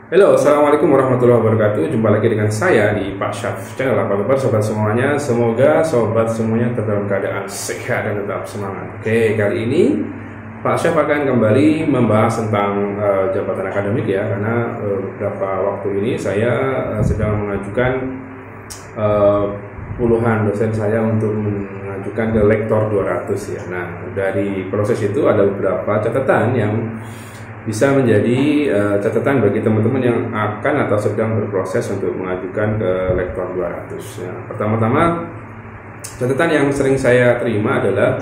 Halo, assalamualaikum warahmatullahi wabarakatuh. Jumpa lagi dengan saya di Pak Syaf Channel. Apa kabar sobat semuanya? Semoga sobat semuanya tetap dalam keadaan sehat dan tetap semangat. Oke, kali ini Pak Syaf akan kembali membahas tentang jabatan akademik ya, karena beberapa waktu ini saya sedang mengajukan puluhan dosen saya untuk mengajukan ke Lektor 200 ya. Nah, dari proses itu ada beberapa catatan yang bisa menjadi catatan bagi teman-teman yang akan atau sedang berproses untuk mengajukan ke Lektor 200. Ya, pertama-tama catatan yang sering saya terima adalah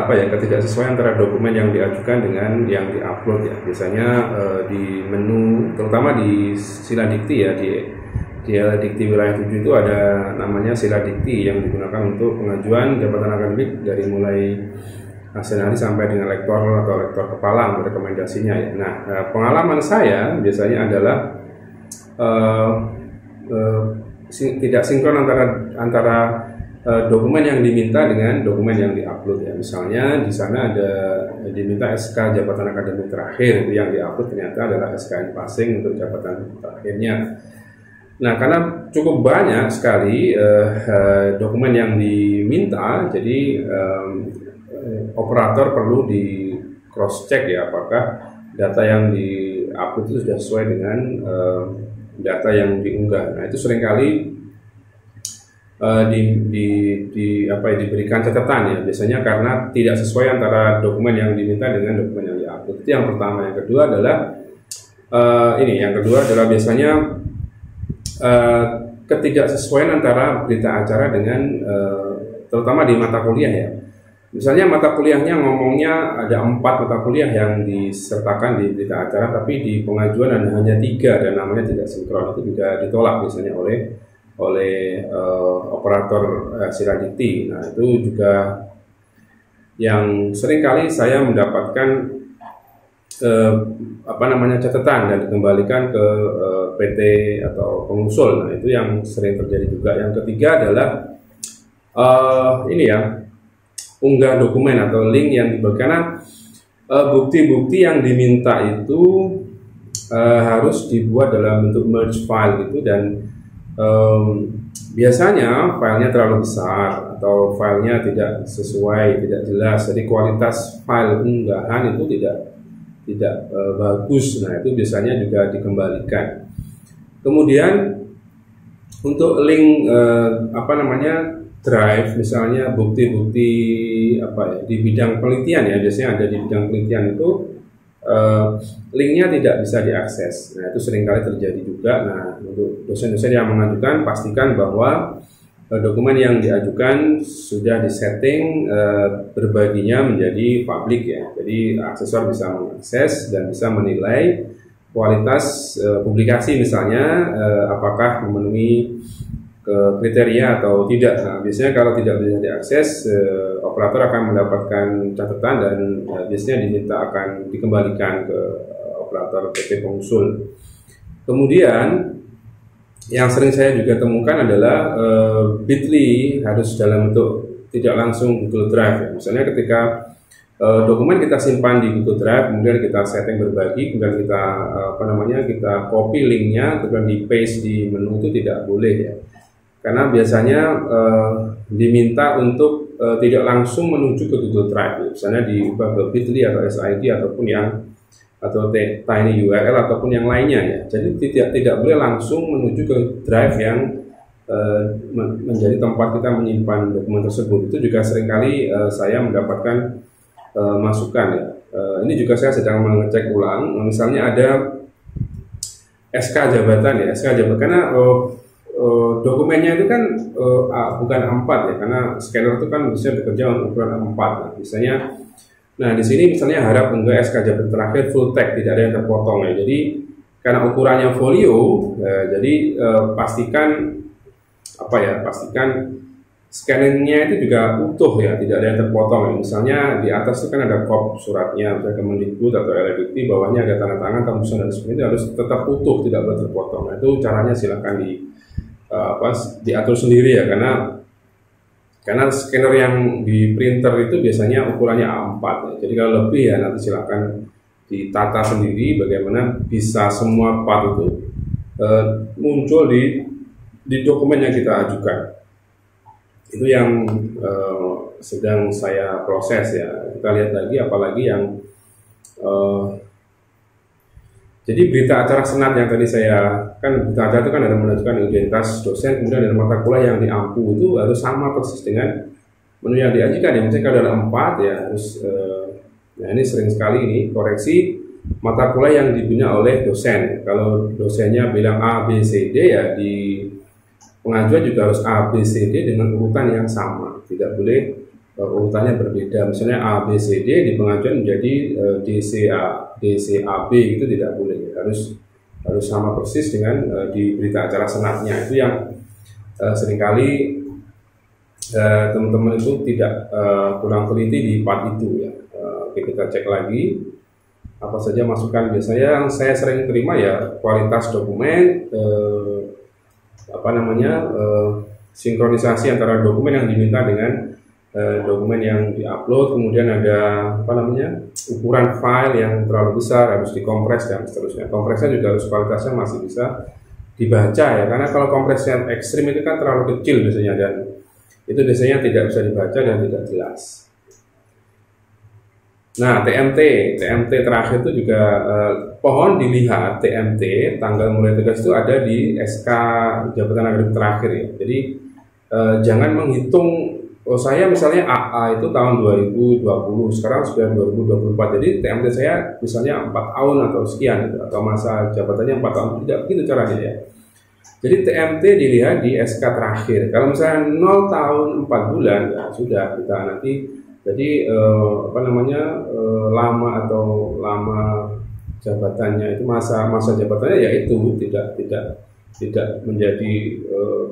ketidaksesuaian antara dokumen yang diajukan dengan yang diupload ya. Biasanya di menu, terutama di sila dikti ya, di dikti wilayah 7 itu ada namanya sila dikti yang digunakan untuk pengajuan jabatan akademik dari mulai senaris sampai dengan lektor atau lektor kepala untuk rekomendasinya ya. Nah, pengalaman saya biasanya adalah tidak sinkron antara dokumen yang diminta dengan dokumen yang diupload ya. Misalnya di sana ada diminta SK jabatan akademik terakhir, yang diupload ternyata adalah SKN passing untuk jabatan terakhirnya. Nah, karena cukup banyak sekali dokumen yang diminta, jadi operator perlu di cross check ya, apakah data yang di-upload itu sudah sesuai dengan data yang diunggah. Nah, itu seringkali diberikan catatan ya, biasanya karena tidak sesuai antara dokumen yang diminta dengan dokumen yang di-upload. Itu yang pertama. Yang kedua adalah biasanya ketidaksesuaian antara berita acara dengan terutama di mata kuliah ya. Misalnya mata kuliahnya ngomongnya ada 4 mata kuliah yang disertakan di berita acara, tapi di pengajuan ada hanya 3 dan namanya tidak sinkron. Itu juga ditolak biasanya oleh operator sila dikti. Nah, itu juga yang seringkali saya mendapatkan catatan dan dikembalikan ke PT atau pengusul. Nah, itu yang sering terjadi juga. Yang ketiga adalah unggah dokumen atau link yang karena bukti-bukti yang diminta itu harus dibuat dalam bentuk merge file gitu, dan biasanya filenya terlalu besar atau filenya tidak sesuai, tidak jelas, jadi kualitas file unggahan itu tidak bagus. Nah, itu biasanya juga dikembalikan. Kemudian untuk link drive, misalnya bukti-bukti di bidang penelitian ya, biasanya ada di bidang penelitian itu linknya tidak bisa diakses. Nah, itu seringkali terjadi juga. Nah, untuk dosen-dosen yang mengajukan, pastikan bahwa dokumen yang diajukan sudah disetting berbaginya menjadi publik ya, jadi asesor bisa mengakses dan bisa menilai kualitas publikasi misalnya, apakah memenuhi kriteria atau tidak. Nah, biasanya kalau tidak bisa diakses, operator akan mendapatkan catatan dan biasanya akan dikembalikan ke operator PT pengusul. Kemudian yang sering saya juga temukan adalah Bitly harus dalam bentuk tidak langsung Google Drive ya. Misalnya ketika dokumen kita simpan di Google Drive, kemudian kita setting berbagi, kemudian kita copy linknya, kemudian di paste di menu, itu tidak boleh ya. Karena biasanya diminta untuk tidak langsung menuju ke Google Drive, misalnya diubah ke Bitly atau SID atau Tiny URL ataupun yang lainnya ya. Jadi tidak boleh langsung menuju ke Drive yang menjadi tempat kita menyimpan dokumen tersebut. Itu juga seringkali saya mendapatkan masukan ya. Ini juga saya sedang mengecek ulang. Misalnya ada SK jabatan ya, SK jabatan, karena dokumennya itu kan bukan A4 ya, karena scanner itu kan bisa bekerja ukuran A4. Nah, di sini misalnya harap unggah SK jabatan terakhir full text, tidak ada yang terpotong ya. Jadi karena ukurannya folio, jadi pastikan scannernya itu juga utuh ya, tidak ada yang terpotong ya. Misalnya di atas itu kan ada kop suratnya, misalnya Kemendikbud atau LDikti, bawahnya ada tanda tangan, tembusan dan sebagainya, harus tetap utuh, tidak boleh terpotong. Nah, itu caranya silakan diatur sendiri ya, karena scanner yang di printer itu biasanya ukurannya A4 ya. Jadi kalau lebih ya nanti silakan ditata sendiri bagaimana bisa semua part itu muncul di dokumen yang kita ajukan. Itu yang sedang saya proses ya. Kita lihat lagi apalagi yang jadi berita acara senat yang tadi saya kan, berita acara itu kan ada menunjukkan identitas dosen, kemudian ada mata kuliah yang diampu, itu harus sama persis dengan menu yang diajukan ya. Misalnya kalau ada 4 ya harus nah ini sering sekali ini koreksi mata kuliah yang dibina oleh dosen. Kalau dosennya bilang A, B, C, D ya di pengajuan juga harus A, B, C, D dengan urutan yang sama. Tidak boleh urutannya berbeda. Misalnya A, B, C, D di pengajuan menjadi D, C, A, D, C, A, B, itu tidak boleh. Harus sama persis dengan di berita acara senatnya. Itu yang seringkali teman-teman itu tidak kurang teliti di part itu ya. Oke, kita cek lagi apa saja masukan. Biasanya yang saya sering terima ya kualitas dokumen, sinkronisasi antara dokumen yang diminta dengan dokumen yang diupload, kemudian ada ukuran file yang terlalu besar harus dikompres dan seterusnya. Kompresnya juga harus kualitasnya masih bisa dibaca ya, karena kalau kompresnya ekstrim itu kan terlalu kecil biasanya dan itu biasanya tidak bisa dibaca dan tidak jelas. Nah, TMT terakhir itu juga pohon dilihat TMT tanggal mulai tugas itu ada di SK jabatan akademik terakhir ya. Jadi jangan menghitung saya misalnya AA itu tahun 2020, sekarang sudah 2024. Jadi TMT saya misalnya 4 tahun atau sekian gitu, atau masa jabatannya 4 tahun. Tidak begitu caranya ya. Jadi TMT dilihat di SK terakhir. Kalau misalnya 0 tahun 4 bulan ya sudah kita nanti jadi lama jabatannya itu masa jabatannya yaitu tidak menjadi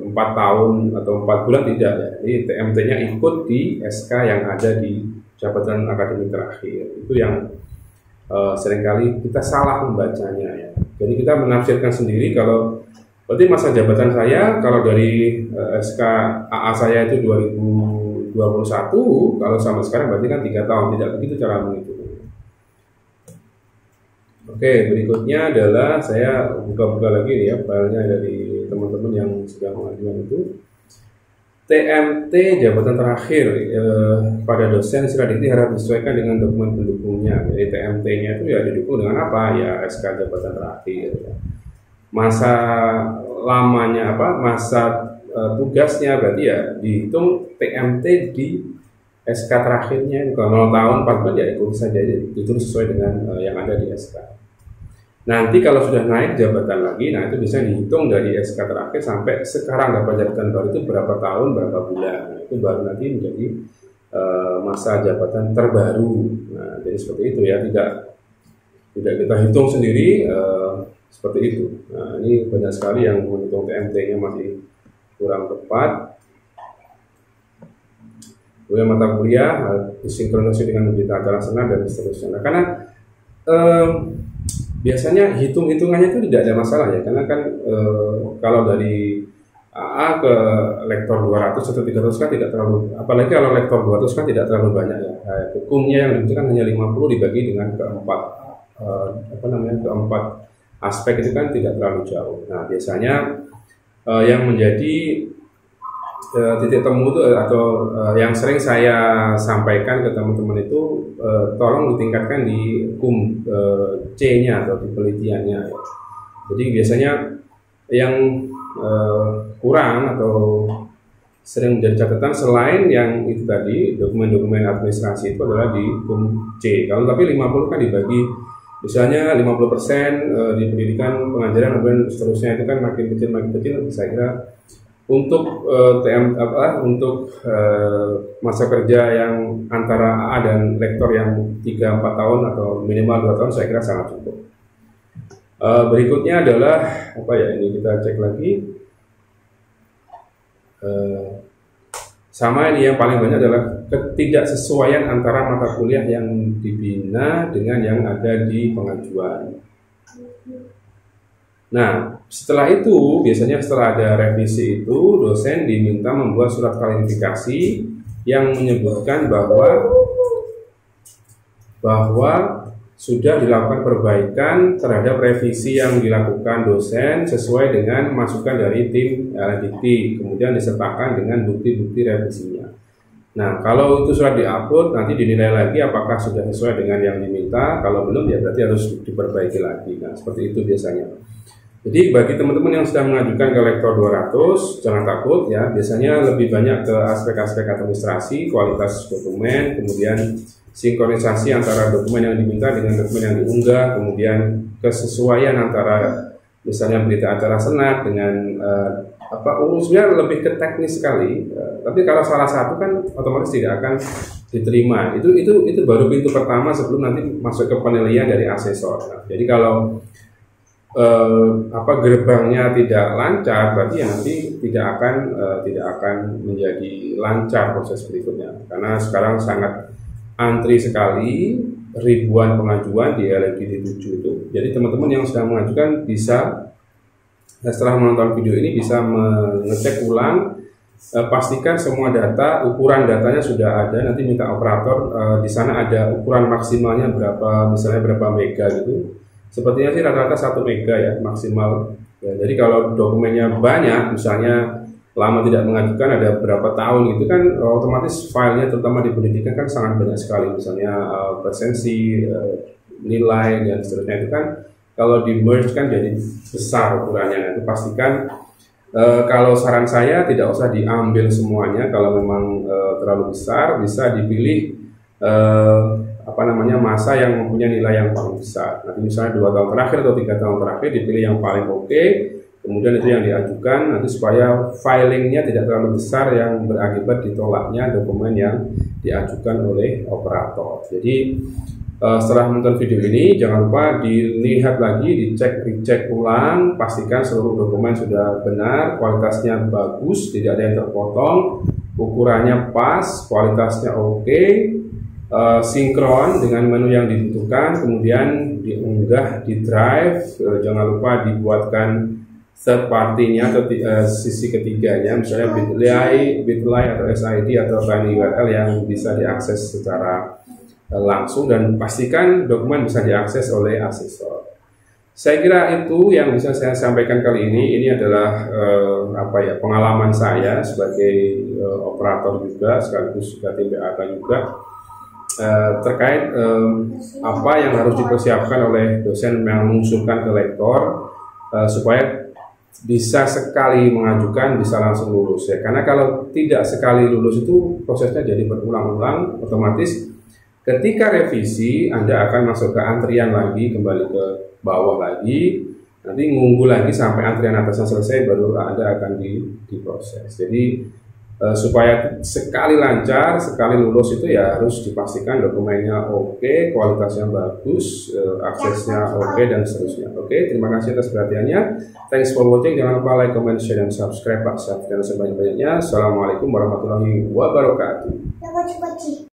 4 tahun atau 4 bulan tidak ya. Jadi TMT-nya ikut di SK yang ada di jabatan akademik terakhir. Itu yang seringkali kita salah membacanya ya. Jadi kita menafsirkan sendiri kalau berarti masa jabatan saya kalau dari SK AA saya itu 2021, kalau sama sekarang berarti kan 3 tahun. Tidak begitu cara menghitungnya. Oke, berikutnya adalah saya buka-buka lagi nih ya filenya dari teman-teman yang sudah mengajukan itu. TMT jabatan terakhir pada dosen Siradikti harus disesuaikan dengan dokumen pendukungnya. Jadi TMT-nya itu ya didukung dengan apa? Ya SK jabatan terakhir. Masa lamanya masa tugasnya berarti ya dihitung TMT di SK terakhirnya. Kalau 0 tahun 4 bulan ya itu bisa jadi itu sesuai dengan yang ada di SK. Nanti kalau sudah naik jabatan lagi, nah itu bisa dihitung dari SK terakhir sampai sekarang dapat jabatan baru itu berapa tahun, berapa bulan. Nah, itu baru nanti menjadi masa jabatan terbaru. Nah, jadi seperti itu ya, tidak kita hitung sendiri seperti itu. Nah, ini banyak sekali yang menghitung TMT-nya masih kurang tepat. Kemudian mata kuliah disinkronisasi dengan berita acara senat dan seterusnya. Nah, karena biasanya hitung-hitungannya itu tidak ada masalah ya, karena kan kalau dari AA ke lektor 200 atau 300 kan tidak terlalu, apalagi kalau lektor 200 kan tidak terlalu banyak ya. Hukumnya yang dibutuhkan hanya 50 dibagi dengan keempat aspek itu kan tidak terlalu jauh. Nah, biasanya yang menjadi titik temu itu atau yang sering saya sampaikan ke teman-teman itu tolong ditingkatkan di hukum C-nya atau di penelitiannya ya. Jadi biasanya yang kurang atau sering menjadi catatan selain yang itu tadi dokumen-dokumen administrasi itu adalah di hukum C. Kalau tapi 50 kan dibagi misalnya 50% di pendidikan pengajaran dan seterusnya itu kan makin kecil saya kira untuk masa kerja yang antara AA dan lektor yang 3-4 tahun atau minimal 2 tahun saya kira sangat cukup. Berikutnya adalah ini kita cek lagi. Sama ini yang paling banyak adalah ketidaksesuaian antara mata kuliah yang dibina dengan yang ada di pengajuan. Nah, setelah itu, biasanya setelah ada revisi itu, dosen diminta membuat surat klarifikasi yang menyebutkan bahwa sudah dilakukan perbaikan terhadap revisi yang dilakukan dosen sesuai dengan masukan dari tim LDT, kemudian disertakan dengan bukti-bukti revisinya. Nah, kalau itu sudah diupload, nanti dinilai lagi apakah sudah sesuai dengan yang diminta. Kalau belum, ya berarti harus diperbaiki lagi. Nah, seperti itu biasanya. Jadi bagi teman-teman yang sudah mengajukan ke Lektor 200, jangan takut ya. Biasanya lebih banyak ke aspek-aspek administrasi, kualitas dokumen, kemudian sinkronisasi antara dokumen yang diminta dengan dokumen yang diunggah, kemudian kesesuaian antara misalnya berita acara senat dengan urusnya lebih ke teknis sekali. Tapi kalau salah satu kan otomatis tidak akan diterima. Itu baru pintu pertama sebelum nanti masuk ke penilaian dari asesor. Nah, jadi kalau gerbangnya tidak lancar, berarti ya nanti tidak akan menjadi lancar proses berikutnya, karena sekarang sangat antri sekali, ribuan pengajuan di LGD 7 itu. Jadi teman-teman yang sedang mengajukan bisa setelah menonton video ini bisa mengecek ulang, pastikan semua data, ukuran datanya sudah ada. Nanti minta operator di sana ada ukuran maksimalnya berapa, misalnya berapa mega gitu. Sepertinya sih rata-rata 1 mega ya maksimal. Ya, jadi kalau dokumennya banyak, misalnya lama tidak mengajukan ada berapa tahun itu kan otomatis filenya terutama di pendidikan kan sangat banyak sekali. Misalnya presensi, nilai dan seterusnya itu kan kalau di merge kan jadi besar ukurannya. Nah, itu pastikan kalau saran saya tidak usah diambil semuanya. Kalau memang terlalu besar bisa dipilih masa yang mempunyai nilai yang paling besar. Nanti misalnya 2 tahun terakhir atau 3 tahun terakhir dipilih yang paling oke, kemudian itu yang diajukan nanti supaya filingnya tidak terlalu besar yang berakibat ditolaknya dokumen yang diajukan oleh operator. Jadi setelah menonton video ini jangan lupa dilihat lagi, dicek ulang, pastikan seluruh dokumen sudah benar, kualitasnya bagus, tidak ada yang terpotong, ukurannya pas, kualitasnya oke. Sinkron dengan menu yang dibutuhkan, kemudian diunggah di drive. Jangan lupa dibuatkan third party-nya atau sisi ketiganya, misalnya Bitly atau SID atau Tiny URL yang bisa diakses secara langsung, dan pastikan dokumen bisa diakses oleh asesor. Saya kira itu yang bisa saya sampaikan kali ini. Ini adalah pengalaman saya sebagai operator juga sekaligus juga tim BAK juga. Terkait apa yang harus dipersiapkan oleh dosen yang mengusulkan ke lektor supaya bisa sekali mengajukan bisa langsung lulus ya. Karena kalau tidak sekali lulus itu prosesnya jadi berulang-ulang, otomatis ketika revisi Anda akan masuk ke antrian lagi, kembali ke bawah lagi, nanti nunggu lagi sampai antrian atasnya selesai baru Anda akan diproses. Jadi supaya sekali lancar, sekali lulus itu ya harus dipastikan dokumennya oke, kualitasnya bagus, aksesnya oke, dan seterusnya. Oke, terima kasih atas perhatiannya. Thanks for watching. Jangan lupa like, comment, share, dan subscribe. Pak, subscribe sebanyak-banyaknya. Assalamualaikum warahmatullahi wabarakatuh.